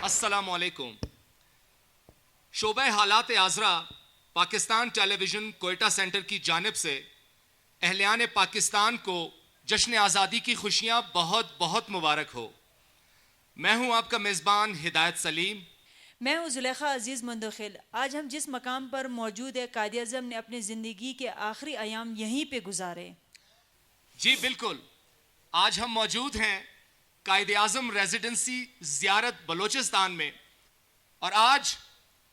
السلام علیکم. شعبہ حالات آزرا پاکستان ٹیلی ویژن کوئٹہ سینٹر کی جانب سے اہلیان پاکستان کو جشن آزادی کی خوشیاں بہت بہت مبارک ہو. میں ہوں آپ کا میزبان ہدایت سلیم. میں ہوں زلیخا عزیز مندوخیل. آج ہم جس مقام پر موجود ہے، قائد اعظم نے اپنی زندگی کے آخری ایام یہیں پہ گزارے. جی بالکل، آج ہم موجود ہیں قائد اعظم ریزیڈنسی زیارت بلوچستان میں، اور آج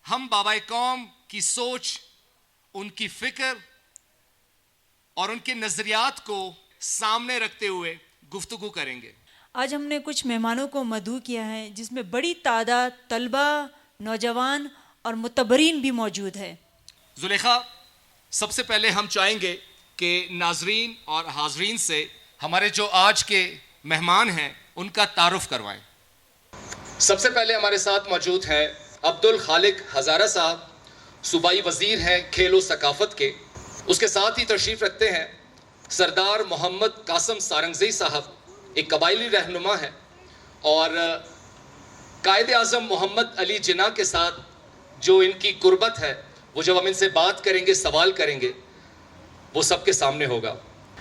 ہم بابا قوم کی سوچ، ان کی فکر اور ان کے نظریات کو سامنے رکھتے ہوئے گفتگو کریں گے. آج ہم نے کچھ مہمانوں کو مدعو کیا ہے، جس میں بڑی تعداد طلبہ، نوجوان اور متبرین بھی موجود ہے. زلیخا، سب سے پہلے ہم چاہیں گے کہ ناظرین اور حاضرین سے ہمارے جو آج کے مہمان ہیں ان کا تعارف کروائیں. سب سے پہلے ہمارے ساتھ موجود ہیں عبدالخالق ہزارہ صاحب، صوبائی وزیر ہیں کھیل و ثقافت کے. اس کے ساتھ ہی تشریف رکھتے ہیں سردار محمد قاسم سارنگزئی صاحب، ایک قبائلی رہنما ہیں، اور قائد اعظم محمد علی جناح کے ساتھ جو ان کی قربت ہے، وہ جب ہم ان سے بات کریں گے، سوال کریں گے، وہ سب کے سامنے ہوگا.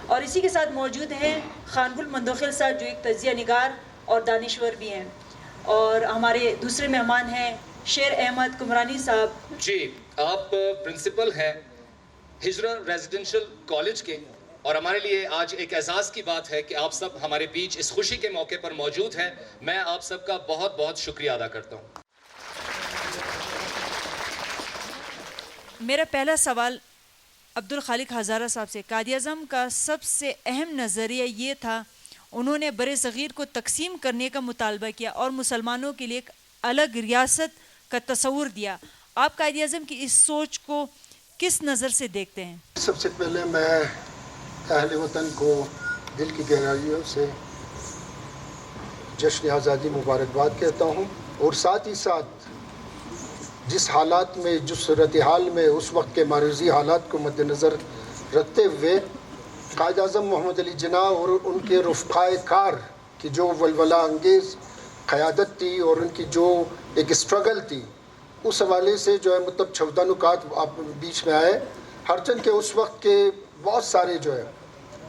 اور اسی کے ساتھ موجود ہیں خان گل مندوخیل صاحب، جو ایک تجزیہ نگار اور دانشور بھی ہیں. اور ہمارے دوسرے مہمان ہیں شیر احمد کمرانی صاحب. جی، آپ پرنسپل ہیں ہجرہ ریزیڈنشل کالج کے، اور ہمارے لیے آج ایک اعزاز کی بات ہے کہ آپ سب ہمارے بیچ اس خوشی کے موقع پر موجود ہیں. میں آپ سب کا بہت بہت شکریہ ادا کرتا ہوں. میرا پہلا سوال عبدالخالق ہزارہ صاحب سے. قائد اعظم کا سب سے اہم نظریہ یہ تھا، انہوں نے بر صغیر کو تقسیم کرنے کا مطالبہ کیا اور مسلمانوں کے لیے ایک الگ ریاست کا تصور دیا. آپ قائد اعظم کی اس سوچ کو کس نظر سے دیکھتے ہیں؟ سب سے پہلے میں اہل وطن کو دل کی گہرائیوں سے جشن آزادی مبارکباد کہتا ہوں، اور ساتھ ہی ساتھ جس حالات میں، جس صورتحال میں اس وقت کے معروضی حالات کو مد نظر رکھتے ہوئے قائد اعظم محمد علی جناح اور ان کے رفقائے کار کی جو ولولہ انگیز قیادت تھی اور ان کی جو ایک اسٹرگل تھی، اس حوالے سے جو ہے مطلب 14 نکات آپ بیچ میں آئے. ہرچند کہ اس وقت کے بہت سارے جو ہے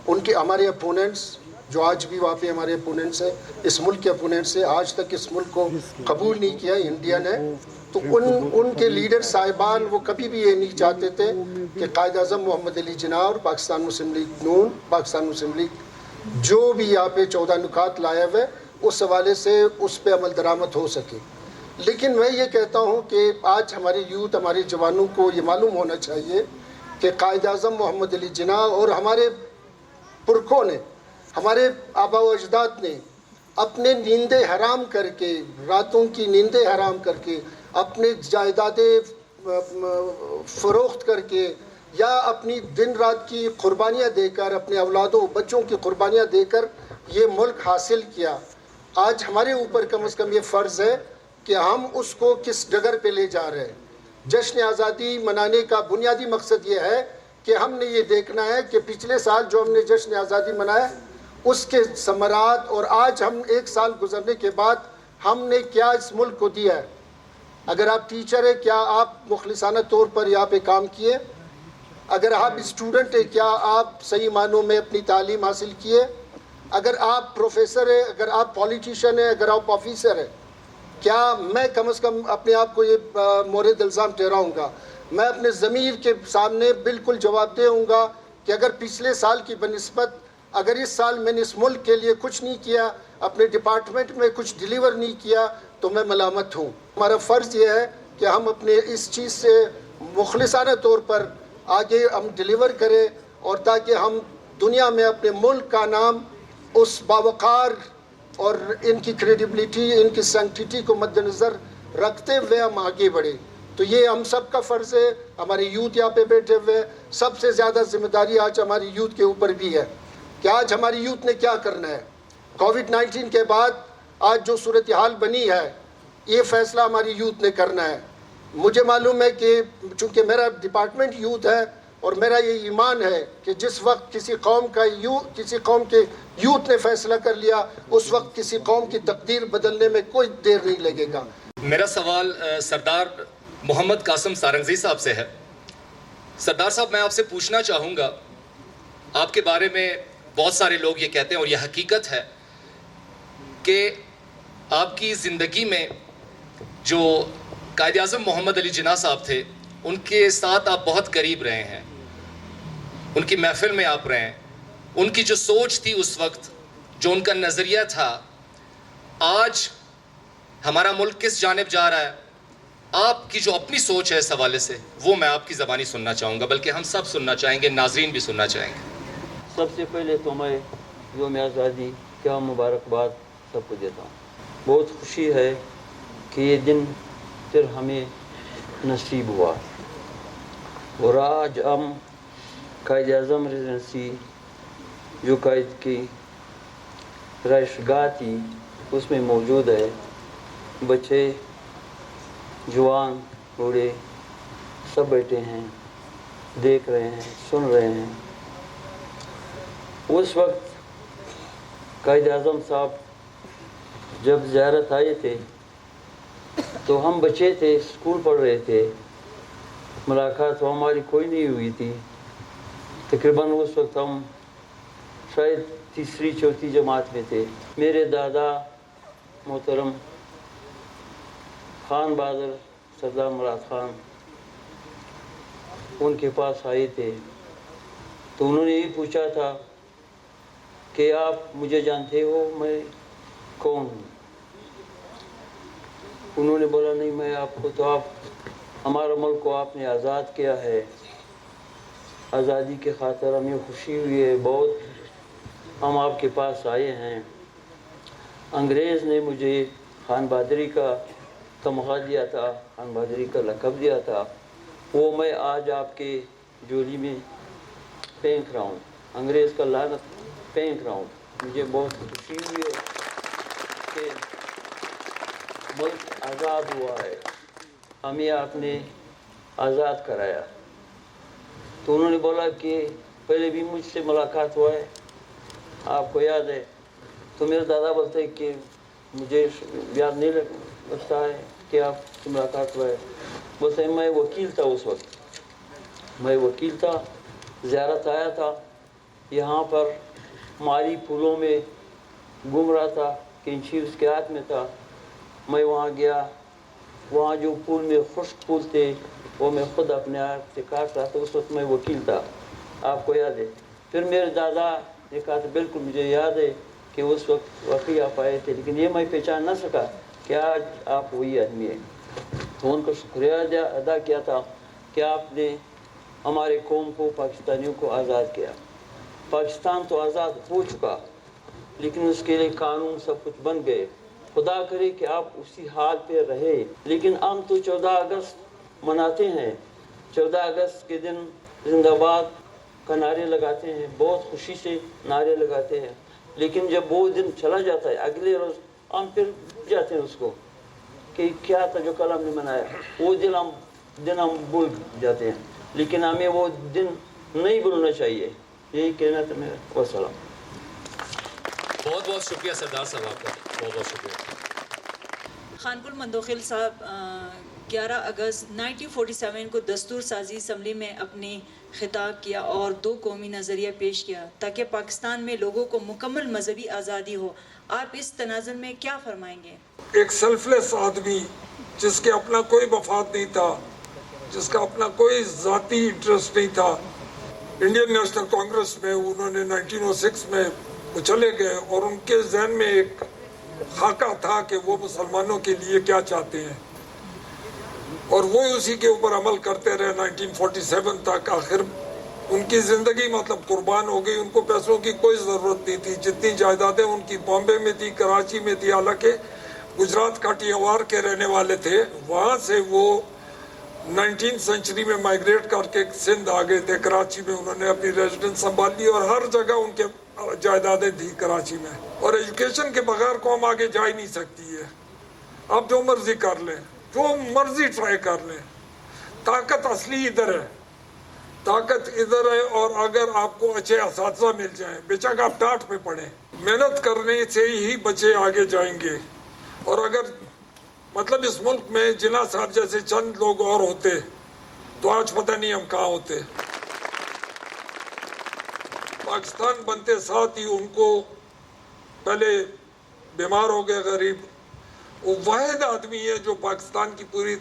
ان کے ہمارے اپوننٹس، جو آج بھی وہاں پہ ہمارے اپوننٹس ہیں، اس ملک کے اپوننٹس ہیں، آج تک اس ملک کو قبول نہیں کیا انڈیا نے، تو ان کے لیڈر صاحبان وہ کبھی بھی یہ نہیں چاہتے تھے کہ قائد اعظم محمد علی جناح اور پاکستان مسلم لیگ نون، پاکستان مسلم لیگ جو بھی یہاں پہ 14 نکات لایا ہوئے، اس حوالے سے اس پہ عمل درآمد ہو سکے. لیکن میں یہ کہتا ہوں کہ آج ہماری یوتھ، ہمارے جوانوں کو یہ معلوم ہونا چاہیے کہ قائد اعظم محمد علی جناح اور ہمارے پرکھوں نے، ہمارے آباء و اجداد نے اپنے نیندیں حرام کر کے، راتوں کی نیندیں حرام کر کے اپنے جائیدادیں فروخت کر کے یا اپنی دن رات کی قربانیاں دے کر، اپنے اولادوں بچوں کی قربانیاں دے کر یہ ملک حاصل کیا. آج ہمارے اوپر کم از کم یہ فرض ہے کہ ہم اس کو کس ڈگر پہ لے جا رہے ہیں. جشن آزادی منانے کا بنیادی مقصد یہ ہے کہ ہم نے یہ دیکھنا ہے کہ پچھلے سال جو ہم نے جشن آزادی منایا اس کے ثمرات، اور آج ہم 1 سال گزرنے کے بعد ہم نے کیا اس ملک کو دیا ہے. اگر آپ ٹیچر ہیں، کیا آپ مخلصانہ طور پر یہاں پہ کام کیے؟ اگر آپ اسٹوڈنٹ ہیں، کیا آپ صحیح معنوں میں اپنی تعلیم حاصل کیے؟ اگر آپ پروفیسر ہیں، اگر آپ پولیٹیشین ہیں، اگر آپ آفیسر ہیں، کیا میں کم از کم اپنے آپ کو یہ مورد الزام ٹھہراؤں گا، میں اپنے ضمیر کے سامنے بالکل جواب دہ ہوں گا کہ اگر پچھلے سال کی بنسبت اگر اس سال میں نے اس ملک کے لیے کچھ نہیں کیا، اپنے ڈپارٹمنٹ میں کچھ ڈیلیور نہیں کیا، تو میں ملامت ہوں. ہمارا فرض یہ ہے کہ ہم اپنے اس چیز سے مخلصانہ طور پر آگے ہم ڈیلیور کریں، اور تاکہ ہم دنیا میں اپنے ملک کا نام اس باوقار اور ان کی کریڈیبلٹی، ان کی سینکٹیٹی کو مد نظر رکھتے ہوئے ہم آگے بڑھیں. تو یہ ہم سب کا فرض ہے. ہماری یوتھ یہاں پہ بیٹھے ہوئے، سب سے زیادہ ذمہ داری آج ہماری یوتھ کے اوپر بھی ہے کہ آج ہماری یوتھ نے کیا کرنا ہے. کووڈ-19 کے بعد آج جو صورتحال بنی ہے، یہ فیصلہ ہماری یوتھ نے کرنا ہے. مجھے معلوم ہے کہ چونکہ میرا ڈپارٹمنٹ یوتھ ہے، اور میرا یہ ایمان ہے کہ جس وقت کسی قوم کے یوتھ نے فیصلہ کر لیا، اس وقت کسی قوم کی تقدیر بدلنے میں کوئی دیر نہیں لگے گا. میرا سوال سردار محمد قاسم سارنگزی صاحب سے ہے. سردار صاحب، میں آپ سے پوچھنا چاہوں گا، آپ کے بارے میں بہت سارے لوگ یہ کہتے ہیں، اور یہ حقیقت ہے، کہ آپ کی زندگی میں جو قائد اعظم محمد علی جناح صاحب تھے، ان کے ساتھ آپ بہت قریب رہے ہیں، ان کی محفل میں آپ رہے ہیں. ان کی جو سوچ تھی اس وقت، جو ان کا نظریہ تھا، آج ہمارا ملک کس جانب جا رہا ہے، آپ کی جو اپنی سوچ ہے اس حوالے سے، وہ میں آپ کی زبانی سننا چاہوں گا، بلکہ ہم سب سننا چاہیں گے، ناظرین بھی سننا چاہیں گے. سب سے پہلے تو میں یوم آزادی کیا مبارکباد سب کو دیتا ہوں. بہت خوشی ہے کہ یہ دن پھر ہمیں نصیب ہوا، اور آج ہم قائد اعظم ریزیڈنسی جو قائد کی رہائش گاہ تھی اس میں موجود ہے. بچے، جوان، بوڑھے سب بیٹھے ہیں، دیکھ رہے ہیں، سن رہے ہیں. اس وقت قائد اعظم صاحب جب زیارت آئے تھے تو ہم بچے تھے، اسکول پڑھ رہے تھے، ملاقات تو ہماری کوئی نہیں ہوئی تھی. تقریباً اس وقت ہم شاید 3-4 جماعت میں تھے. میرے دادا محترم خان بہادر سردار مراد خان ان کے پاس آئے تھے، تو انہوں نے یہ پوچھا تھا کہ آپ مجھے جانتے ہو، میں کون ہوں؟ انہوں نے بولا نہیں، میں آپ کو تو، آپ ہمارا ملک کو آپ نے آزاد کیا ہے، آزادی کے خاطر ہمیں خوشی ہوئی ہے بہت، ہم آپ کے پاس آئے ہیں. انگریز نے مجھے خان بہادری کا تمغہ دیا تھا، خان بہادری کا لقب دیا تھا، وہ میں آج آپ کے جولی میں پھینک رہا ہوں، انگریز کا لعنت پھینک رہا ہوں. مجھے بہت خوشی ہوئی ہے کہ ملک آزاد ہوا ہے، ہمیں آپ نے آزاد کرایا. تو انہوں نے بولا کہ پہلے بھی مجھ سے ملاقات ہوا ہے، آپ کو یاد ہے؟ تو میرے دادا بولتے کہ مجھے یاد نہیں لگتا ہے کہ آپ سے ملاقات ہوا ہے. بولتے میں وکیل تھا اس وقت، میں وکیل تھا، زیارت آیا تھا یہاں پر، مالی پھولوں میں گھوم رہا تھا، کینچی اس کے ہاتھ میں تھا. میں وہاں گیا، وہاں جو پھول میں خشک پھول تھے وہ میں خود اپنے ہاتھ سے کاٹ رہا تھا. اس وقت میں وکیل تھا، آپ کو یاد ہے؟ پھر میرے دادا نے کہا تھا بالکل مجھے یاد ہے کہ اس وقت واقعی آپ آئے تھے، لیکن یہ میں پہچان نہ سکا کہ آج آپ وہی آدمی ہیں. تو ان کا شکریہ ادا کیا تھا کہ آپ نے ہمارے قوم کو، پاکستانیوں کو آزاد کیا. پاکستان تو آزاد ہو چکا، لیکن اس کے لیے قانون سب کچھ بن گئے. خدا کرے کہ آپ اسی حال پہ رہے. لیکن ہم تو 14 اگست مناتے ہیں. 14 اگست کے دن زندہ باد کا نعرے لگاتے ہیں, بہت خوشی سے نعرے لگاتے ہیں. لیکن جب وہ دن چلا جاتا ہے, اگلے روز ہم پھر جاتے ہیں اس کو کہ کیا تھا جو کل ہم نے منایا, وہ دن ہم بھول جاتے ہیں. لیکن ہمیں وہ دن نہیں بھولنا چاہیے. یہی کہنا تھا میرا. والسلام. بہت بہت شکریہ سردار صاحب آپ کا, بہت بہت شکریہ. خانپور مندوخیل صاحب 11 اگست 1947 کو دستور سازی اسمبلی میں اپنی خطاب کیا اور 2 قومی نظریہ پیش کیا تاکہ پاکستان میں لوگوں کو مکمل مذہبی آزادی ہو. آپ اس تناظر میں کیا فرمائیں گے؟ ایک سیلف لیس آدمی جس کے اپنا کوئی مفاد نہیں تھا, جس کا اپنا کوئی ذاتی انٹرسٹ نہیں تھا, انڈین نیشنل کانگریس میں انہوں نے 1906 میں وہ چلے گئے اور ان کے ذہن میں ایک خاکہ تھا کہ وہ مسلمانوں کے لیے کیا چاہتے ہیں, اور وہ اسی کے اوپر عمل کرتے رہے 1947 تک. آخر ان کی زندگی مطلب قربان ہو گئی. ان کو پیسوں کی کوئی ضرورت نہیں تھی. جتنی جائیدادیں ان کی بامبے میں تھی, کراچی میں تھی, حالانکہ گجرات کاٹیاوار کے رہنے والے تھے. وہاں سے وہ 19 سینچری میں مائگریٹ کر کے سندھ آ گئے تھے. کراچی میں انہوں نے اپنی ریزیڈنس سنبھال لی اور ہر جگہ ان کے جائیدادیں تھی کراچی میں. اور ایجوکیشن کے بغیر قوم آگے جا ہی نہیں سکتی ہے. آپ جو مرضی کر لیں, جو مرضی ٹرائی کر لیں, طاقت اصلی ادھر ہے, طاقت ادھر ہے. اور اگر آپ کو اچھے اساتذہ مل جائیں, بے شک آپ ٹاٹ پہ پڑھیں, محنت کرنے سے ہی بچے آگے جائیں گے. اور اگر مطلب اس ملک میں جناح صاحب جیسے چند لوگ اور ہوتے تو آج پتہ نہیں ہم کہاں ہوتے. پاکستان بنتے ساتھ ہی ان کو پہلے بیمار ہو گئے غریب. وہ واحد آدمی ہے جو پاکستان کی پوری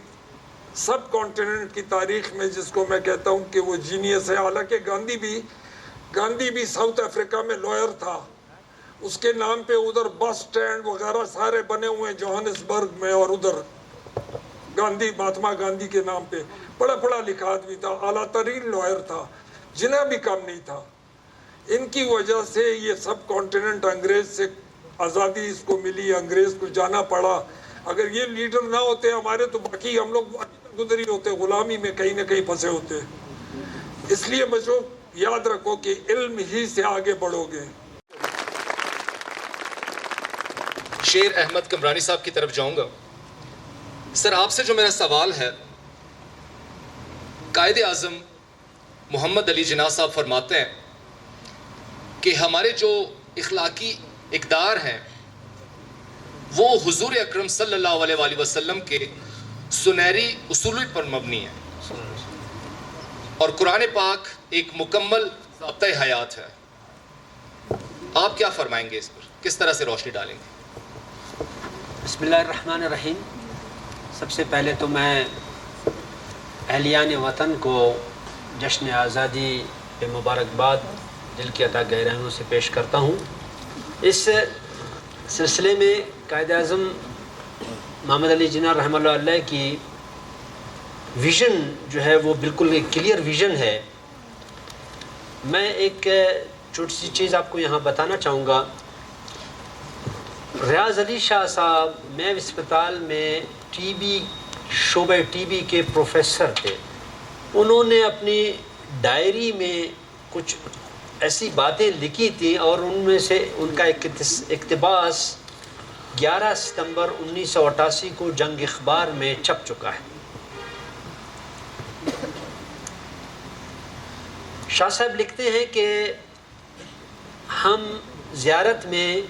سب کانٹیننٹ کی تاریخ میں, جس کو میں کہتا ہوں کہ وہ جینیس ہے. حالانکہ گاندھی بھی ساؤتھ افریقہ میں لوئر تھا. اس کے نام پہ ادھر بس سٹینڈ وغیرہ سارے بنے ہوئے ہیں جوہانسبرگ میں, اور ادھر مہاتما گاندھی کے نام پہ. بڑا پڑھا لکھا آدمی تھا, اعلیٰ ترین لوئر تھا, جنہیں بھی کم نہیں تھا. ان کی وجہ سے یہ سب کانٹیننٹ انگریز سے آزادی اس کو ملی, انگریز کو جانا پڑا. اگر یہ لیڈر نہ ہوتے ہمارے تو باقی ہم لوگ گزری ہوتے, غلامی میں کہیں نہ کہیں پھنسے ہوتے. اس لیے بچوں یاد رکھو کہ علم ہی سے آگے بڑھو گے. شیر احمد کمرانی صاحب کی طرف جاؤں گا. سر آپ سے جو میرا سوال ہے, قائد اعظم محمد علی جناح صاحب فرماتے ہیں کہ ہمارے جو اخلاقی اقدار ہیں وہ حضور اکرم صلی اللہ علیہ وآلہ وسلم کے سنہری اصول پر مبنی ہیں, اور قرآن پاک ایک مکمل ضابطہ حیات ہے. آپ کیا فرمائیں گے اس پر, کس طرح سے روشنی ڈالیں گے؟ بسم اللہ الرحمن الرحیم. سب سے پہلے تو میں اہلیان وطن کو جشن آزادی پہ مبارکباد دل کی عطا گہرائیوں سے پیش کرتا ہوں. اس سلسلے میں قائد اعظم محمد علی جناح رحمہ اللہ علیہ کی ویژن جو ہے وہ بالکل ایک کلیئر ویژن ہے. میں ایک چھوٹی سی چیز آپ کو یہاں بتانا چاہوں گا. ریاض علی شاہ صاحب میو اسپتال میں شعبہ ٹی بی کے پروفیسر تھے. انہوں نے اپنی ڈائری میں کچھ ایسی باتیں لکھی تھیں, اور ان میں سے ان کا ایک اقتباس 11 ستمبر 1988 کو جنگ اخبار میں چھپ چکا ہے. شاہ صاحب لکھتے ہیں کہ ہم زیارت میں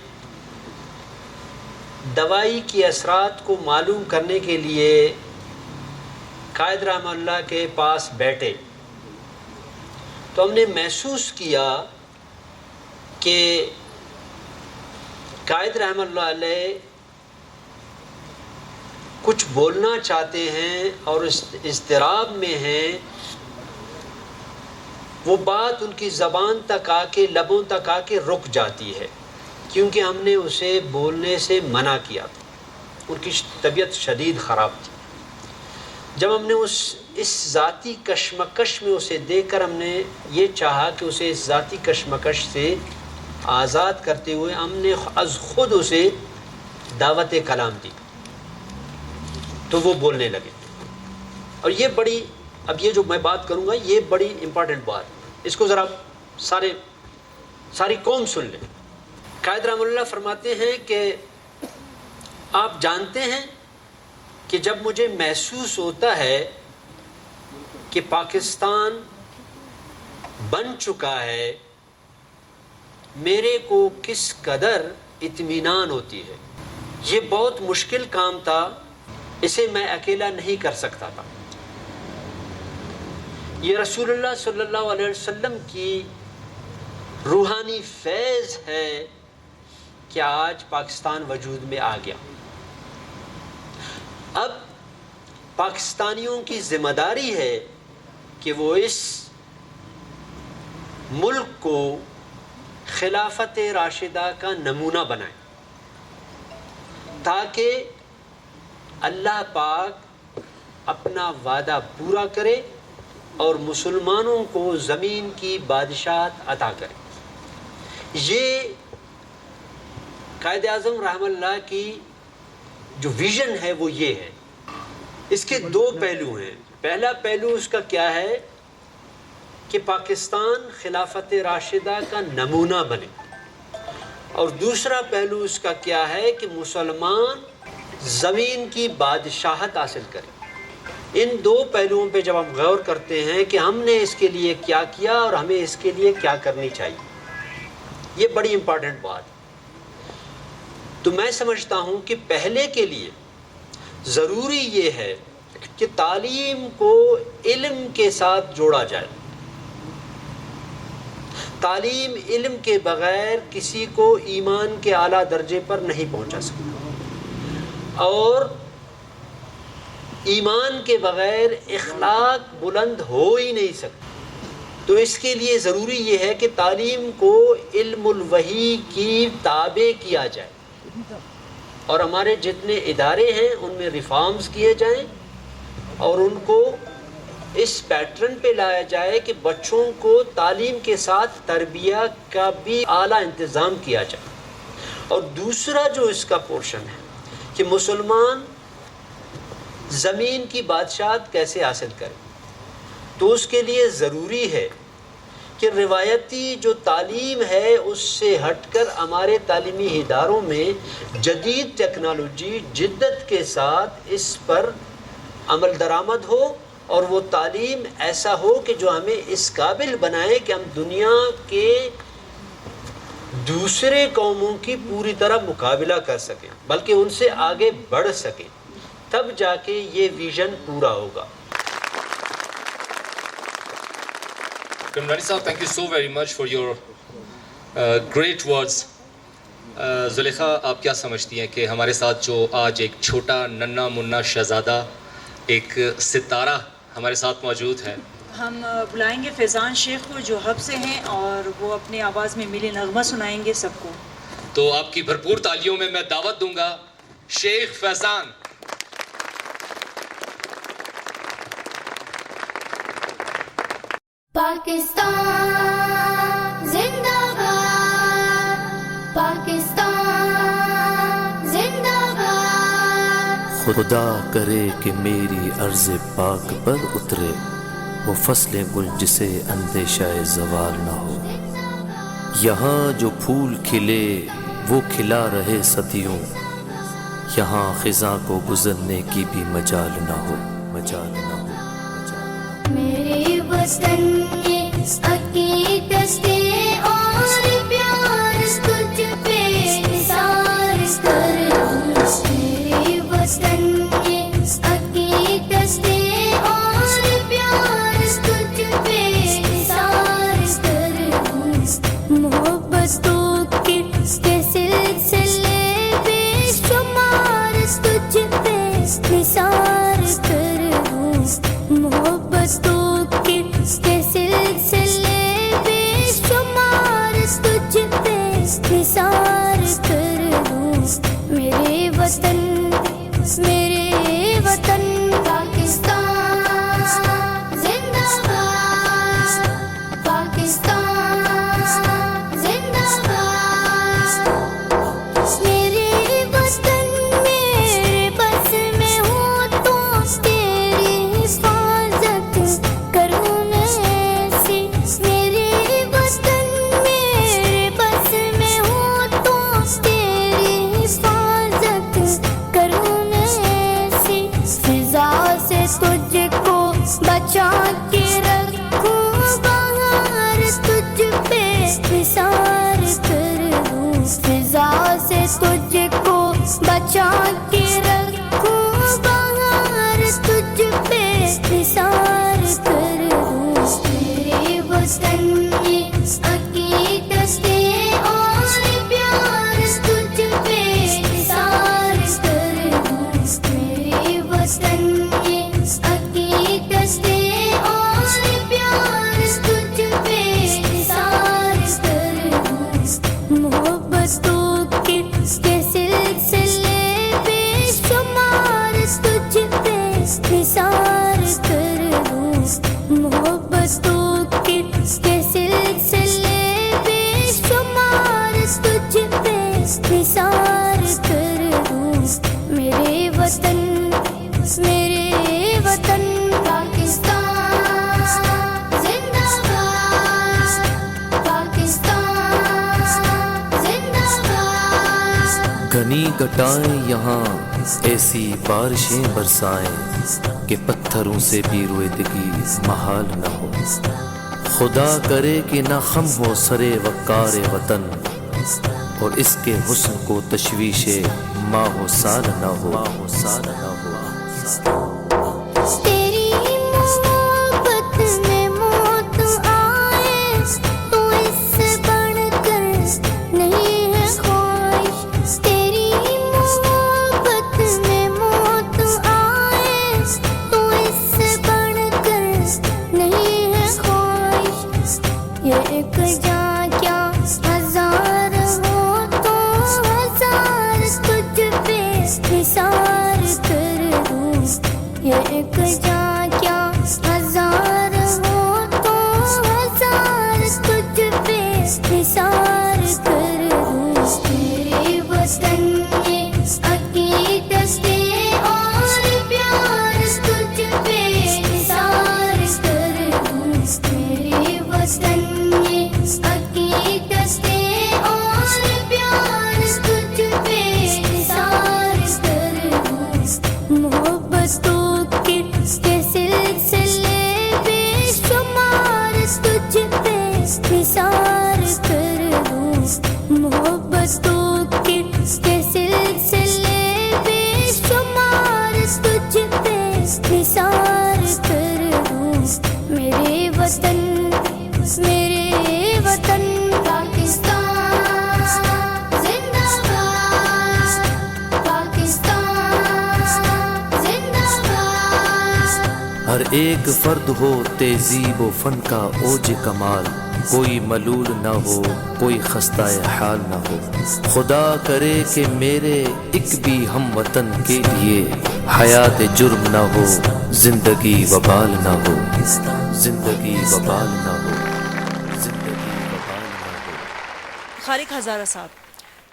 دوائی کی اثرات کو معلوم کرنے کے لیے قائد رحمہ اللہ کے پاس بیٹھے تو ہم نے محسوس کیا کہ قائد رحمہ اللہ علیہ کچھ بولنا چاہتے ہیں اور اضطراب میں ہیں. وہ بات ان کی زبان تک آ کے, لبوں تک آ کے رک جاتی ہے, کیونکہ ہم نے اسے بولنے سے منع کیا تھا. ان کی طبیعت شدید خراب تھی. جب ہم نے اس ذاتی کشمکش میں اسے دیکھ کر ہم نے یہ چاہا کہ اسے اس ذاتی کشمکش سے آزاد کرتے ہوئے ہم نے از خود اسے دعوت کلام دی تو وہ بولنے لگے. اور یہ بڑی، اب یہ جو میں بات کروں گا یہ بڑی امپورٹنٹ بات، اس کو ذرا ساری قوم سن لیں. قائد رحمہ اللہ فرماتے ہیں کہ آپ جانتے ہیں کہ جب مجھے محسوس ہوتا ہے کہ پاکستان بن چکا ہے، میرے کو کس قدر اطمینان ہوتی ہے. یہ بہت مشکل کام تھا، اسے میں اکیلا نہیں کر سکتا تھا. یہ رسول اللہ صلی اللہ علیہ وسلم کی روحانی فیض ہے کہ آج پاکستان وجود میں آ گیا. اب پاکستانیوں کی ذمہ داری ہے کہ وہ اس ملک کو خلافت راشدہ کا نمونہ بنائیں تاکہ اللہ پاک اپنا وعدہ پورا کرے اور مسلمانوں کو زمین کی بادشاہت عطا کرے. یہ قائد اعظم رحمہ اللہ کی جو ویژن ہے وہ یہ ہے. اس کے دو پہلو ہیں. پہلا پہلو اس کا کیا ہے کہ پاکستان خلافت راشدہ کا نمونہ بنے، اور دوسرا پہلو اس کا کیا ہے کہ مسلمان زمین کی بادشاہت حاصل کریں. ان دو پہلوؤں پہ جب ہم غور کرتے ہیں کہ ہم نے اس کے لیے کیا کیا اور ہمیں اس کے لیے کیا کرنی چاہیے، یہ بڑی امپورٹنٹ بات. تو میں سمجھتا ہوں کہ پہلے کے لیے ضروری یہ ہے کہ تعلیم کو علم کے ساتھ جوڑا جائے. تعلیم علم کے بغیر کسی کو ایمان کے اعلیٰ درجے پر نہیں پہنچا سکتا، اور ایمان کے بغیر اخلاق بلند ہو ہی نہیں سکتا. تو اس کے لیے ضروری یہ ہے کہ تعلیم کو علم الوحی کی تابع کیا جائے، اور ہمارے جتنے ادارے ہیں ان میں ریفارمز کیے جائیں اور ان کو اس پیٹرن پہ لایا جائے کہ بچوں کو تعلیم کے ساتھ تربیہ کا بھی اعلیٰ انتظام کیا جائے. اور دوسرا جو اس کا پورشن ہے کہ مسلمان زمین کی بادشاہت کیسے حاصل کرے، تو اس کے لیے ضروری ہے کہ روایتی جو تعلیم ہے اس سے ہٹ کر ہمارے تعلیمی اداروں میں جدید ٹیکنالوجی جدت کے ساتھ اس پر عمل درآمد ہو، اور وہ تعلیم ایسا ہو کہ جو ہمیں اس قابل بنائے کہ ہم دنیا کے دوسرے قوموں کی پوری طرح مقابلہ کر سکیں، بلکہ ان سے آگے بڑھ سکیں. تب جا کے یہ ویژن پورا ہوگا. Kamrani Sahab, thank you so very much for your great words. Zulaikha آپ کیا سمجھتی ہیں کہ ہمارے ساتھ جو آج ایک چھوٹا ننھا منا شہزادہ، ایک ستارہ ہمارے ساتھ موجود ہے؟ ہم بلائیں گے فیضان شیخ کو جو حب سے ہیں، اور وہ اپنے آواز میں ملی نغمہ سنائیں گے سب کو. تو آپ کی بھرپور تالیوں میں میں دعوت دوں گا شیخ فیضان. پاکستان زندہ باد، پاکستان زندہ باد. خدا کرے کہ میری عرض پاک پر اترے وہ فصل گل جسے اندیشہ زوال نہ ہو. یہاں جو پھول کھلے وہ کھلا رہے صدیوں، یہاں خزاں کو گزرنے کی بھی مجال نہ ہو، مجال نہ ہو. میرے وطن کے عقیدت سے اور پیار تجھ پہ نثار کروں. میرے وطن کے عقیدت سے اور پیار تجھ پہ نثار کروں. محبتوں کے سلسلے بے شمار تجھ پہ نثار کروں. محبتوں کے سلسلے بے شمار تجھ پہ نثار کروں. میرے وطن پاکستان زندہ باد، پاکستان زندہ باد. میرے وطن تجھ کو بچا کے رکھوں باہر تجھ پہ نثار کر دوں فضا سے تجھ کو بچا کے رکھوں باہر تجھ پہ نثار کر دوں میرے وطن میں عقیدت اور پیار تجھ پہ نثار کر دوں میرے وطن میں عقیدت اور پیار تجھ پہ نثار کر دوں محبتوں کے سلسلے بے شمار تجھ پہ نثار کر دوں محبتوں کے سلسلے بے شمار تجھ پہ نثار کر دوں میرے وطن پاکستان زندہ باد پاکستان زندہ باد گھنی گٹائیں یہاں ایسی بارشیں برسائیں کہ پتھروں سے بھی رویدگی محال نہ ہو خدا کرے کہ نہ خم ہو سرے وقار وطن اور اس کے حسن کو تشویش ماہ و سال نہ ہو تیری محبت میں موت آئے تو اس سے بڑھ کر نہیں ہے خواہش تیری محبت میں موت آئے تو اس سے بڑھ کر نہیں ہے خواہش یہ ایک جاں کیا ہزار ہو تو ہزار تجھ پہ نثار کر دوں یہ ایک جاں کیا ہزار ہو تو ہزار تجھ پہ نثار کر دوں میرے وطن میں عقیدت اور پیار تجھ پہ نثار کر دوں میرے وطن میں عقیدت اور پیار تجھ پہ نثار کر دوں محبتوں کے سلسلے بے شمار تجھ پہ نثار کر دوں محبتوں کے سلسلے بے شمار تجھ پہ نثار کر دوں میرے وطن پاکستان زندہ باد پاکستان زندہ باد ہر ایک فرد ہو تہذیب و فن کا اوج کمال کوئی ملول نہ ہو کوئی خستہ حال نہ ہو خدا کرے کہ میرے ایک بھی ہم وطن کے لیے حیات جرم نہ ہو زندگی وبال نہ ہو زندگی وبال نہ ہو زندگی وبال نہ ہو خالق ہزارہ صاحب،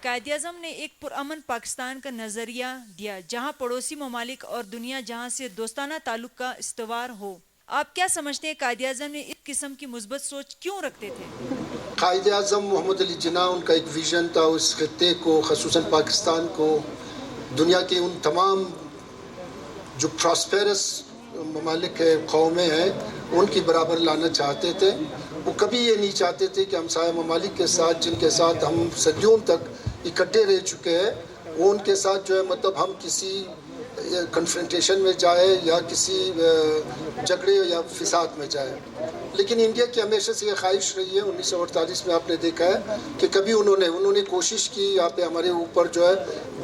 قائد اعظم نے ایک پرامن پاکستان کا نظریہ دیا جہاں پڑوسی ممالک اور دنیا جہاں سے دوستانہ تعلق کا استوار ہو. آپ کیا سمجھتے ہیں قائد اعظم نے اس قسم کی مثبت سوچ کیوں رکھتے تھے؟ قائد اعظم محمد علی جناح ان کا ایک ویژن تھا اس خطے کو خصوصاً پاکستان کو دنیا کے ان تمام جو پراسپیرس ممالک ہے قومیں ہیں ان کی برابر لانا چاہتے تھے. وہ کبھی یہ نہیں چاہتے تھے کہ ہمسایہ ممالک کے ساتھ جن کے ساتھ ہم صدیوں تک اکٹھے رہ چکے ہیں وہ ان کے ساتھ جو ہے مطلب ہم کسی کنفرنٹیشن میں جائے یا کسی جھگڑے یا فساد میں جائے. لیکن انڈیا کی ہمیشہ سے یہ خواہش رہی ہے. 1948 میں آپ نے دیکھا ہے کہ کبھی انہوں نے کوشش کی یہاں پہ ہمارے اوپر جو ہے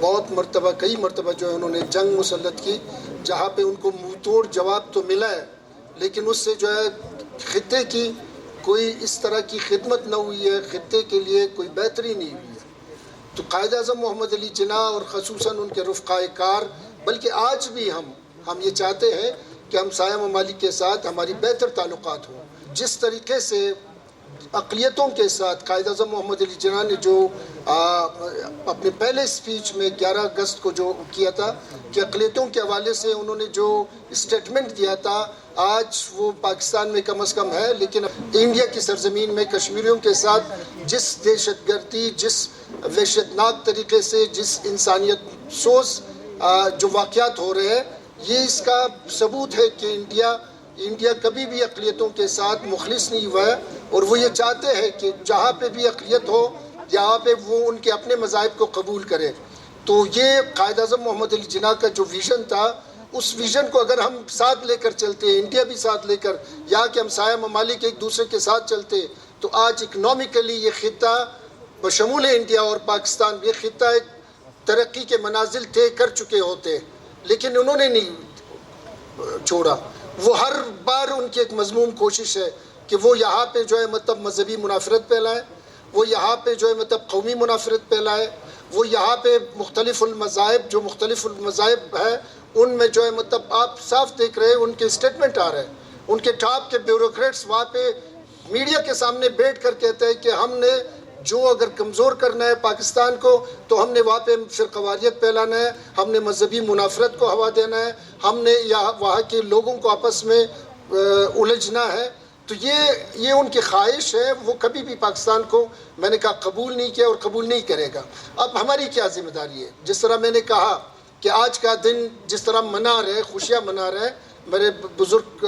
بہت مرتبہ کئی مرتبہ جو ہے انہوں نے جنگ مسلط کی جہاں پہ ان کو منہ توڑ جواب تو ملا ہے لیکن اس سے جو ہے خطے کی کوئی اس طرح کی خدمت نہ ہوئی ہے, خطے کے لیے کوئی بہتری نہیں ہوئی ہے. تو قائد اعظم محمد علی جناح اور خصوصاً ان کے رفقائے کار بلکہ آج بھی ہم یہ چاہتے ہیں کہ ہمسایہ ممالک کے ساتھ ہماری بہتر تعلقات ہوں. جس طریقے سے اقلیتوں کے ساتھ قائد اعظم محمد علی جناح نے جو اپنے پہلے اسپیچ میں 11 اگست کو جو کیا تھا کہ اقلیتوں کے حوالے سے انہوں نے جو اسٹیٹمنٹ دیا تھا آج وہ پاکستان میں کم از کم ہے لیکن انڈیا کی سرزمین میں کشمیریوں کے ساتھ جس دہشت گردی جس وحشتناک طریقے سے جس انسانیت سوز جو واقعات ہو رہے ہیں یہ اس کا ثبوت ہے کہ انڈیا کبھی بھی اقلیتوں کے ساتھ مخلص نہیں ہوا ہے، اور وہ یہ چاہتے ہیں کہ جہاں پہ بھی اقلیت ہو یہاں پہ وہ ان کے اپنے مذاہب کو قبول کرے. تو یہ قائد اعظم محمد علی جناح کا جو ویژن تھا، اس ویژن کو اگر ہم ساتھ لے کر چلتے، انڈیا بھی ساتھ لے کر، یہاں کے ہمسایہ ممالک ایک دوسرے کے ساتھ چلتے، تو آج اکنامکلی یہ خطہ بشمول انڈیا اور پاکستان، یہ خطہ ایک ترقی کے منازل طے کر چکے ہوتے. لیکن انہوں نے نہیں چھوڑا. وہ ہر بار ان کی ایک مضموم کوشش ہے کہ وہ یہاں پہ جو ہے مطلب مذہبی منافرت پھیلائے، وہ یہاں پہ جو ہے مطلب قومی منافرت پھیلائے، وہ یہاں پہ مختلف المذاہب ہے ان میں جو ہے مطلب آپ صاف دیکھ رہے ہیں ان کے اسٹیٹمنٹ آ رہے ہیں. ان کے ٹاپ کے بیوروکریٹس وہاں پہ میڈیا کے سامنے بیٹھ کر کہتے ہیں کہ ہم نے جو اگر کمزور کرنا ہے پاکستان کو تو ہم نے وہاں پہ فرقواریت پھیلانا ہے، ہم نے مذہبی منافرت کو ہوا دینا ہے، ہم نے وہاں کے لوگوں کو آپس میں الجھنا ہے. تو یہ ان کی خواہش ہے. وہ کبھی بھی پاکستان کو میں نے کہا قبول نہیں کیا اور قبول نہیں کرے گا. اب ہماری کیا ذمہ داری ہے؟ جس طرح میں نے کہا کہ آج کا دن جس طرح منا رہے، خوشیاں منا رہے، میرے بزرگ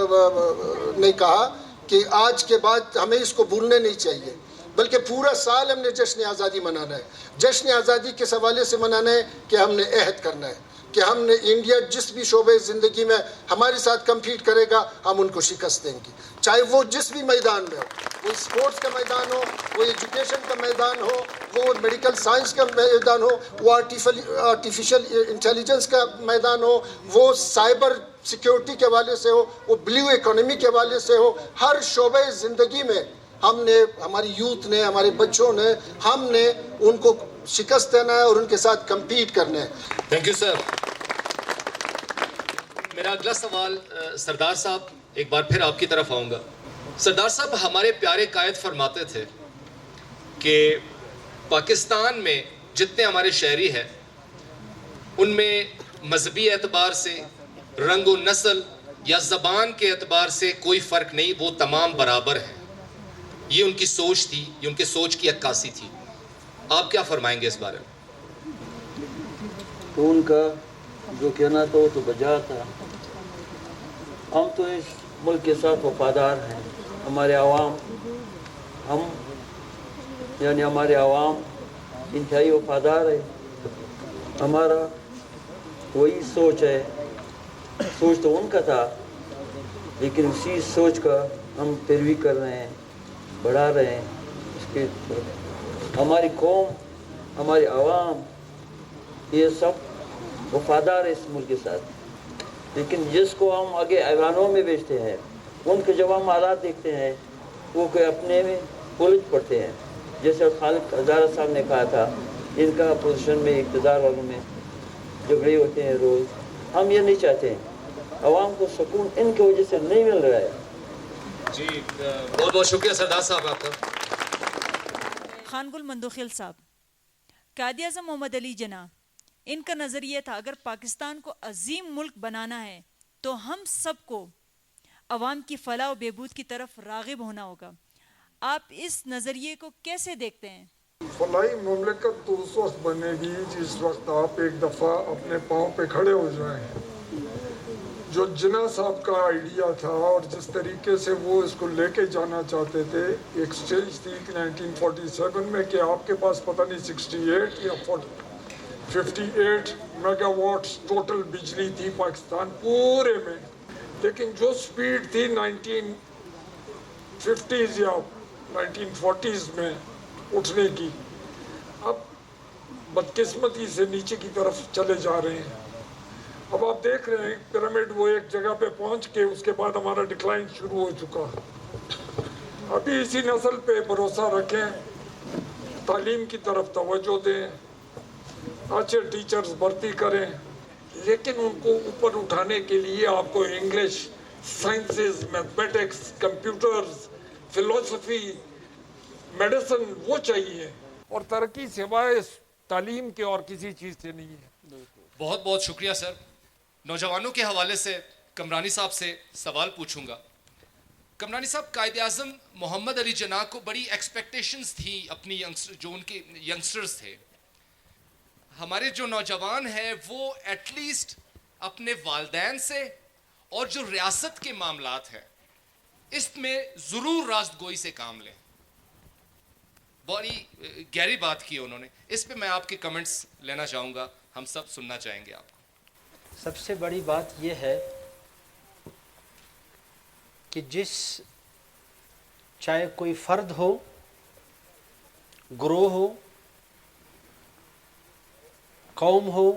نے کہا کہ آج کے بعد ہمیں اس کو بھولنے نہیں چاہیے، بلکہ پورا سال ہم نے جشن آزادی منانا ہے. جشن آزادی کس حوالے سے منانا ہے کہ ہم نے عہد کرنا ہے کہ ہم نے انڈیا جس بھی شعبے زندگی میں ہمارے ساتھ کمپیٹ کرے گا ہم ان کو شکست دیں گے، چاہے وہ جس بھی میدان میں ہو، وہ اسپورٹس کا میدان ہو، وہ ایجوکیشن کا میدان ہو، وہ میڈیکل سائنس کا میدان ہو، وہ آرٹیفیشل انٹیلیجنس کا میدان ہو، وہ سائبر سیکیورٹی کے حوالے سے ہو، وہ بلیو اکانومی کے حوالے سے ہو. ہر شعبے زندگی میں ہم نے، ہماری یوتھ نے، ہمارے بچوں نے، ہم نے ان کو شکست دینا ہے اور ان کے ساتھ کمپیٹ کرنا ہے. Thank you sir. میرا اگلا سوال سردار صاحب، ایک بار پھر آپ کی طرف آؤں گا. سردار صاحب، ہمارے پیارے قائد فرماتے تھے کہ پاکستان میں جتنے ہمارے شہری ہیں ان میں مذہبی اعتبار سے، رنگ و نسل یا زبان کے اعتبار سے کوئی فرق نہیں، وہ تمام برابر ہیں. یہ ان کی سوچ تھی، یہ ان کے سوچ کی عکاسی تھی. آپ کیا فرمائیں گے اس بارے میں؟ تو ان کا جو کہنا تھا وہ تو بجا تھا. ہم تو اس ملک کے ساتھ وفادار ہیں. ہمارے عوام، ہمارے عوام انتہائی وفادار ہے. ہمارا وہی سوچ ہے. سوچ تو ان کا تھا لیکن اسی سوچ کا ہم پیروی کر رہے ہیں، بڑھا رہے ہیں. اس کے ہماری قوم، ہمارے عوام یہ سب وفادار ہے اس ملک کے ساتھ. لیکن جس کو ہم آگے ایوانوں میں بیچتے ہیں، ان کے جب ہم حالات دیکھتے ہیں وہ کوئی اپنے میں الجھ پڑتے ہیں. جیسے خالد ہزارہ صاحب نے کہا تھا، ان کا اپوزیشن میں، اقتدار والوں میں جھگڑے ہوتے ہیں روز. ہم یہ نہیں چاہتے ہیں. عوام کو سکون ان کی وجہ سے نہیں مل رہا ہے. جی بہت بہت شکریہ سردار صاحب آپ کا. خان گل مندوخیل صاحب، قائد اعظم محمد علی جناح، ان کا نظریہ تھا اگر پاکستان کو عظیم ملک بنانا ہے تو ہم سب کو عوام کی فلاح و بہبود کی طرف راغب ہونا ہوگا. آپ اس نظریے کو کیسے دیکھتے ہیں؟ فلاحی مملکت تو اس وقت بنے گی جس وقت آپ ایک دفعہ اپنے پاؤں پہ کھڑے ہو جائیں. جو جناح صاحب کا آئیڈیا تھا اور جس طریقے سے وہ اس کو لے کے جانا چاہتے تھے، ایک سٹیج تھی 1947 میں کہ آپ کے پاس پتہ نہیں 68 یا 58 میگا واٹس ٹوٹل بجلی تھی پاکستان پورے میں. لیکن جو سپیڈ تھی 1950s یا 1940s میں اٹھنے کی، اب بدقسمتی سے نیچے کی طرف چلے جا رہے ہیں. اب آپ دیکھ رہے ہیں پیرامڈ وہ ایک جگہ پہ پہنچ کے اس کے بعد ہمارا ڈکلائن شروع ہو چکا. ابھی اسی نسل پہ بھروسہ رکھیں، تعلیم کی طرف توجہ دیں، اچھے ٹیچرز بھرتی کریں، لیکن ان کو اوپر اٹھانے کے لیے آپ کو انگلش، سائنسز، میتھمیٹکس، کمپیوٹرز، فلسفی، میڈیسن وہ چاہیے. اور ترقی سوائے تعلیم کے اور کسی چیز سے نہیں ہے. بہت بہت شکریہ سر. نوجوانوں کے حوالے سے کمرانی صاحب سے سوال پوچھوں گا. کمرانی صاحب، قائد اعظم محمد علی جناح کو بڑی ایکسپیکٹیشنز تھی اپنی جو ان کے ینگسٹرز تھے. ہمارے جو نوجوان ہیں وہ ایٹ لیسٹ اپنے والدین سے اور جو ریاست کے معاملات ہیں اس میں ضرور راست گوئی سے کام لیں. بڑی گہری بات کی انہوں نے. اس پہ میں آپ کے کمنٹس لینا چاہوں گا, ہم سب سننا چاہیں گے آپ کو. سب سے بڑی بات یہ ہے کہ چاہے کوئی فرد ہو, گروہ ہو, قوم ہو,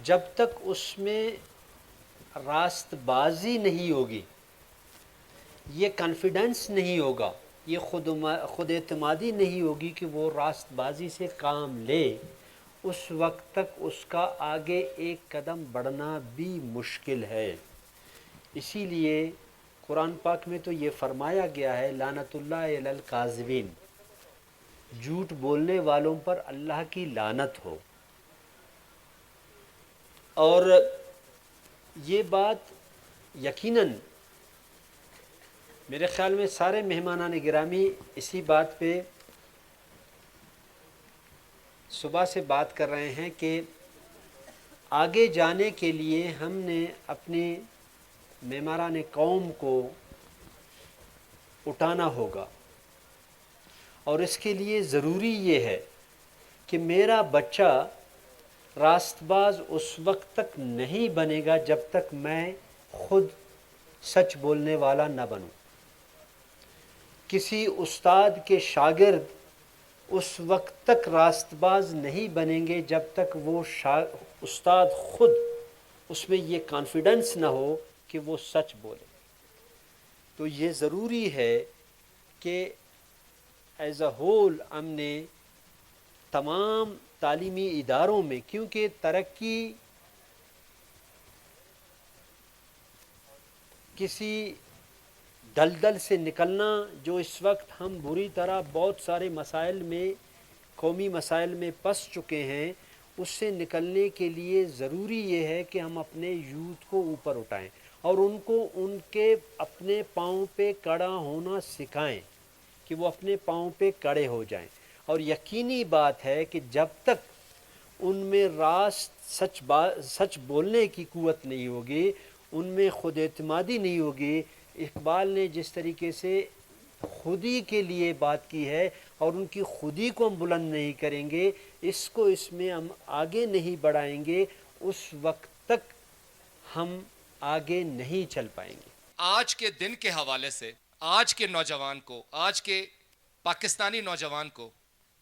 جب تک اس میں راست بازی نہیں ہوگی, یہ کانفیڈنس نہیں ہوگا, یہ خود اعتمادی نہیں ہوگی کہ وہ راست بازی سے کام لے, اس وقت تک اس کا آگے ایک قدم بڑھنا بھی مشکل ہے. اسی لیے قرآن پاک میں تو یہ فرمایا گیا ہے لعنت اللہ علی الکاذبین, جھوٹ بولنے والوں پر اللہ کی لعنت ہو. اور یہ بات یقیناً میرے خیال میں سارے مہمانان گرامی اسی بات پہ صبح سے بات کر رہے ہیں کہ آگے جانے کے لیے ہم نے اپنی معماران قوم کو اٹھانا ہوگا, اور اس کے لیے ضروری یہ ہے کہ میرا بچہ راست باز اس وقت تک نہیں بنے گا جب تک میں خود سچ بولنے والا نہ بنوں. کسی استاد کے شاگرد اس وقت تک راست باز نہیں بنیں گے جب تک وہ استاد خود اس میں یہ کانفیڈنس نہ ہو کہ وہ سچ بولے. تو یہ ضروری ہے کہ ایز اے ہول ہم نے تمام تعلیمی اداروں میں, کیونکہ ترقی کسی دلدل سے نکلنا جو اس وقت ہم بری طرح بہت سارے مسائل میں, قومی مسائل میں پس چکے ہیں, اس سے نکلنے کے لیے ضروری یہ ہے کہ ہم اپنے یوتھ کو اوپر اٹھائیں اور ان کو ان کے اپنے پاؤں پہ کھڑا ہونا سکھائیں کہ وہ اپنے پاؤں پہ کھڑے ہو جائیں. اور یقینی بات ہے کہ جب تک ان میں راست سچ بولنے کی قوت نہیں ہوگی, ان میں خود اعتمادی نہیں ہوگی, اقبال نے جس طریقے سے خودی کے لیے بات کی ہے اور ان کی خودی کو ہم بلند نہیں کریں گے, اس میں ہم آگے نہیں بڑھائیں گے, اس وقت تک ہم آگے نہیں چل پائیں گے. آج کے دن کے حوالے سے آج کے نوجوان کو, آج کے پاکستانی نوجوان کو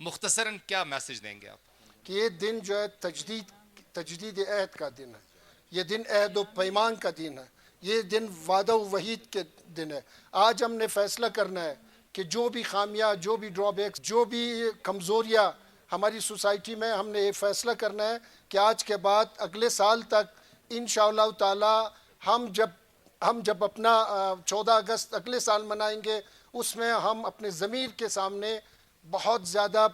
مختصراً کیا میسج دیں گے آپ؟ کہ یہ دن جو ہے تجدید عہد کا دن ہے, یہ دن عہد و پیمان کا دن ہے, یہ دن وعدہ و وعید کے دن ہے. آج ہم نے فیصلہ کرنا ہے کہ جو بھی خامیاں, جو بھی ڈرا بیکس, جو بھی کمزوریاں ہماری سوسائٹی میں, ہم نے یہ فیصلہ کرنا ہے کہ آج کے بعد اگلے سال تک انشاءاللہ تعالی ہم جب اپنا 14 اگست اگلے سال منائیں گے, اس میں ہم اپنے ضمیر کے سامنے بہت زیادہ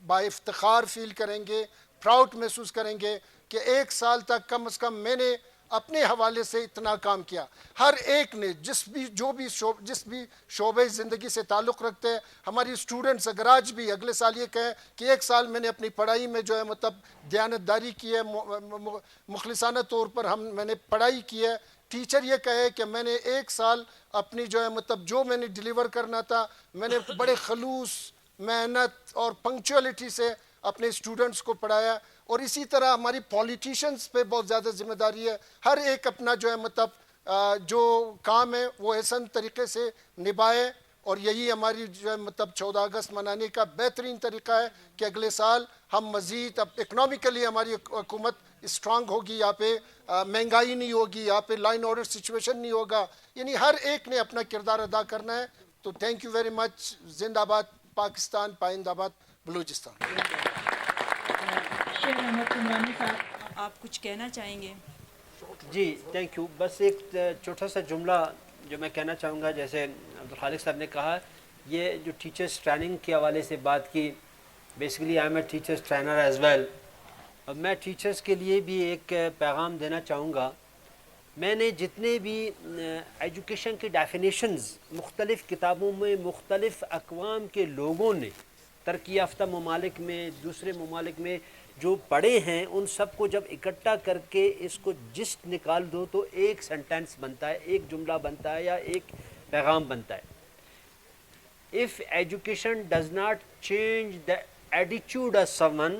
باافتخار فیل کریں گے, پراؤڈ محسوس کریں گے کہ ایک سال تک کم از کم میں نے اپنے حوالے سے اتنا کام کیا. ہر ایک نے جس بھی شعبے زندگی سے تعلق رکھتے ہیں, ہماری اسٹوڈنٹس اگر آج بھی اگلے سال یہ کہیں کہ ایک سال میں نے اپنی پڑھائی میں جو ہے مطلب دیانتداری کی ہے, مخلصانہ طور پر میں نے پڑھائی کی ہے, ٹیچر یہ کہے کہ میں نے ایک سال اپنی جو ہے مطلب جو میں نے ڈیلیور کرنا تھا میں نے بڑے خلوص, محنت اور پنکچولیٹی سے اپنے اسٹوڈنٹس کو پڑھایا. اور اسی طرح ہماری پولیٹیشنز پہ بہت زیادہ ذمہ داری ہے, ہر ایک اپنا جو ہے مطلب جو کام ہے وہ احسن طریقے سے نبھائے. اور یہی ہماری جو ہے مطلب 14 اگست منانے کا بہترین طریقہ ہے کہ اگلے سال ہم مزید اکنامکلی ہماری حکومت اسٹرانگ ہوگی, یہاں پہ مہنگائی نہیں ہوگی, یہاں پہ لائن آرڈر سچویشن نہیں ہوگا, یعنی ہر ایک نے اپنا کردار ادا کرنا ہے. تو تھینک یو ویری مچ. زندہ باد پاکستان, پائند آباد بلوچستان. شیخ محمد عمرانی صاحب, آپ کچھ کہنا چاہیں گے؟ جی تھینک یو. بس ایک چھوٹا سا جملہ جو میں کہنا چاہوں گا, جیسے عبدالخالق صاحب نے کہا, یہ جو ٹیچرز ٹریننگ کے حوالے سے بات کی, basically I am a teachers trainer as well. اب میں ٹیچرز کے لیے بھی ایک پیغام دینا چاہوں گا. میں نے جتنے بھی ایجوکیشن کی ڈیفینیشنز مختلف کتابوں میں مختلف اقوام کے لوگوں نے, ترقی یافتہ ممالک میں, دوسرے ممالک میں جو پڑھے ہیں ان سب کو جب اکٹھا کر کے اس کو جسٹ نکال دو تو ایک سینٹینس بنتا ہے, ایک جملہ بنتا ہے یا ایک پیغام بنتا ہے. If education does not change the attitude of someone,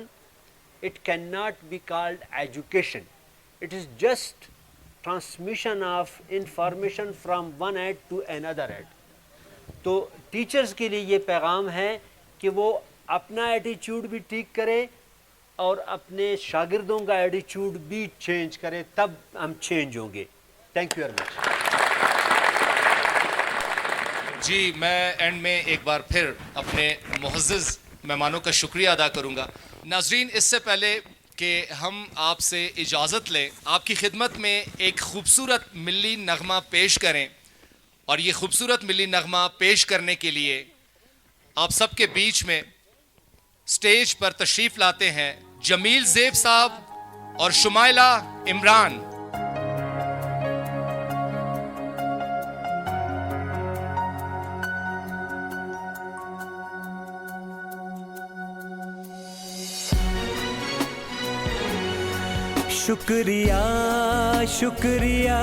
it cannot be called education. It is just transmission of information from one head to another head. تو ٹیچرز کے لیے یہ پیغام ہے کہ وہ اپنا ایٹیچیوڈ بھی ٹھیک کرے اور اپنے شاگردوں کا ایٹیچیوڈ بھی چینج کرے, تب ہم چینج ہوں گے. Thank you very much. جی میں اینڈ میں ایک بار پھر اپنے معزز مہمانوں کا شکریہ ادا کروں گا. ناظرین, اس سے پہلے کہ ہم آپ سے اجازت لیں, آپ کی خدمت میں ایک خوبصورت ملی نغمہ پیش کریں, اور یہ خوبصورت ملی نغمہ پیش کرنے کے لیے آپ سب کے بیچ میں سٹیج پر تشریف لاتے ہیں جمیل زیب صاحب اور شمائلہ عمران. شکریہ شکریہ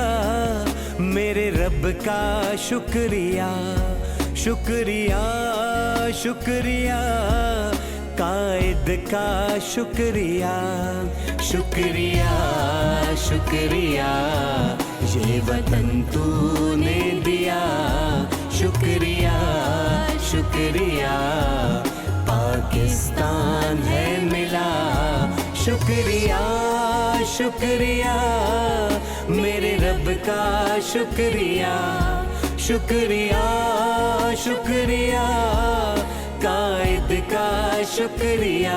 میرے رب کا شکریہ, شکریہ شکریہ قائد کا شکریہ, شکریہ شکریہ یہ وطن تو نے دیا, شکریہ شکریہ پاکستان ہے ملا, شکریہ شکریہ میرے رب کا شکریہ, شکریہ شکریہ قائد کا شکریہ.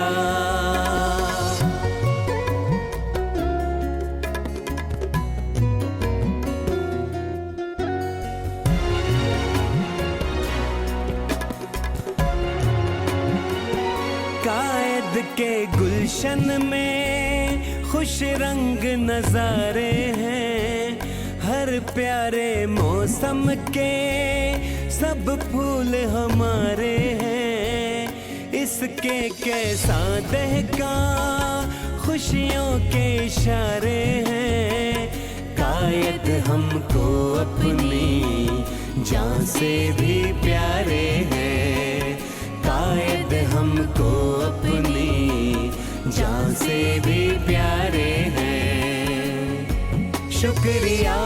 قائد کے گلشن میں خوش رنگ نظارے ہیں, ہر پیارے موسم کے سب پھول ہمارے ہیں, اس کے کیسا دہکا خوشیوں کے اشارے ہیں, قائد ہم کو اپنی جان سے بھی پیارے ہیں, قائد ہم کو اپنی جان سے بھی پیارے ہیں. شکریہ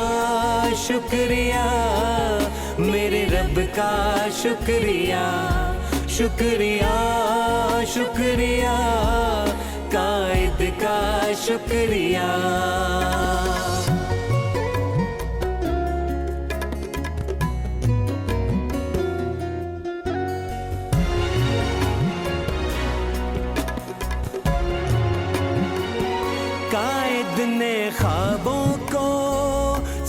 شکریہ میرے رب کا شکریہ, شکریہ شکریہ قائد کا شکریہ. قائد نے خوابوں کو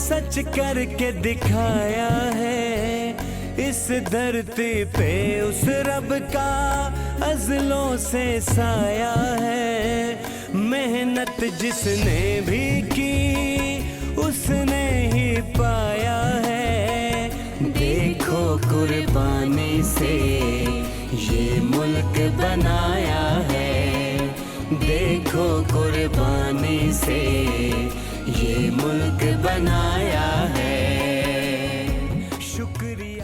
سچ کر کے دکھایا ہے, اس دھرتی پہ اس رب کا عزلوں سے سایہ ہے, محنت جس نے بھی کی اس نے ہی پایا ہے, دیکھو قربانی سے یہ ملک بنایا ہے, دیکھو قربانی سے یہ ملک بنایا ہے. شکریہ.